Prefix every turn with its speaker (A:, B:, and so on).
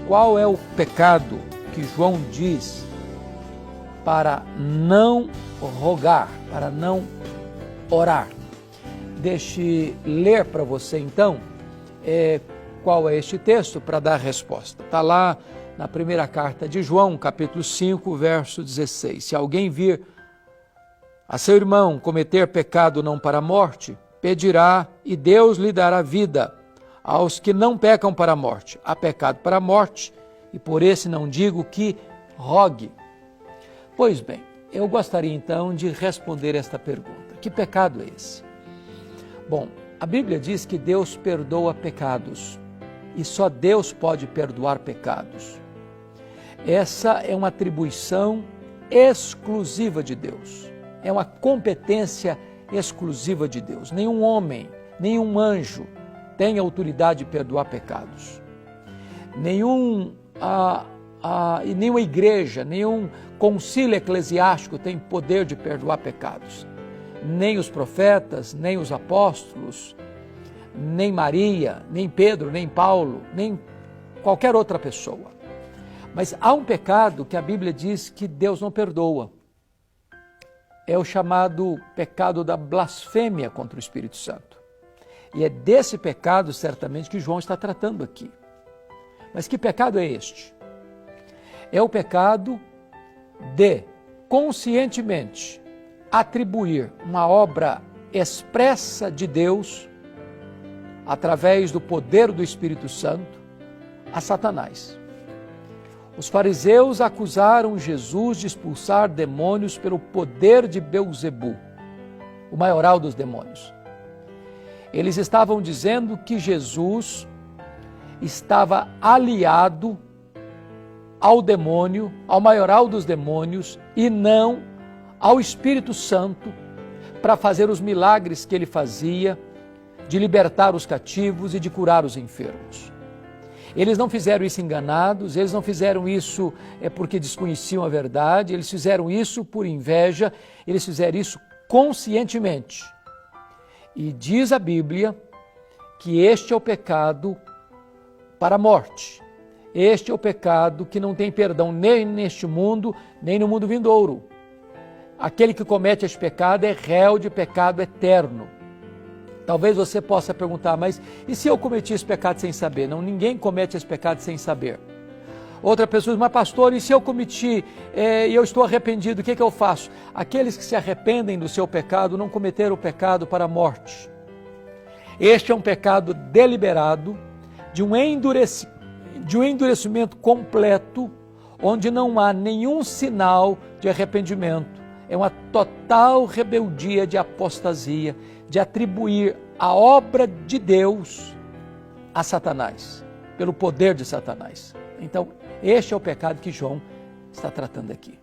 A: qual é o pecado que João diz para não rogar, para não orar? Deixe ler para você então qual é este texto para dar a resposta. Está lá na primeira carta de João, capítulo 5, verso 16. Se alguém vir a seu irmão cometer pecado não para a morte, pedirá e Deus lhe dará vida. Aos que não pecam para a morte, há pecado para a morte, e por esse não digo que rogue. Pois bem, eu gostaria então de responder esta pergunta. Que pecado é esse? Bom, a Bíblia diz que Deus perdoa pecados, e só Deus pode perdoar pecados. Essa é uma atribuição exclusiva de Deus. É uma competência exclusiva de Deus. Nenhum homem, nenhum anjo tem autoridade de perdoar pecados. Nenhuma igreja, nenhum concílio eclesiástico tem poder de perdoar pecados. Nem os profetas, nem os apóstolos, nem Maria, nem Pedro, nem Paulo, nem qualquer outra pessoa. Mas há um pecado que a Bíblia diz que Deus não perdoa. É o chamado pecado da blasfêmia contra o Espírito Santo. E é desse pecado, certamente, que João está tratando aqui. Mas que pecado é este? É o pecado de, conscientemente, atribuir uma obra expressa de Deus, através do poder do Espírito Santo, a Satanás. Os fariseus acusaram Jesus de expulsar demônios pelo poder de Belzebu, o maioral dos demônios. Eles estavam dizendo que Jesus estava aliado ao demônio, ao maioral dos demônios, e não ao Espírito Santo, para fazer os milagres que ele fazia, de libertar os cativos e de curar os enfermos. Eles não fizeram isso enganados, eles não fizeram isso porque desconheciam a verdade, eles fizeram isso por inveja, eles fizeram isso conscientemente. E diz a Bíblia que este é o pecado para a morte. Este é o pecado que não tem perdão nem neste mundo, nem no mundo vindouro. Aquele que comete este pecado é réu de pecado eterno. Talvez você possa perguntar, mas e se eu cometi esse pecado sem saber? Não, ninguém comete esse pecado sem saber. Outra pessoa diz, mas pastor, e se eu cometi e eu estou arrependido, o que eu faço? Aqueles que se arrependem do seu pecado não cometeram o pecado para a morte. Este é um pecado deliberado, de um endurecimento completo, onde não há nenhum sinal de arrependimento. É uma total rebeldia de apostasia, de atribuir a obra de Deus a Satanás, pelo poder de Satanás. Então, este é o pecado que João está tratando aqui.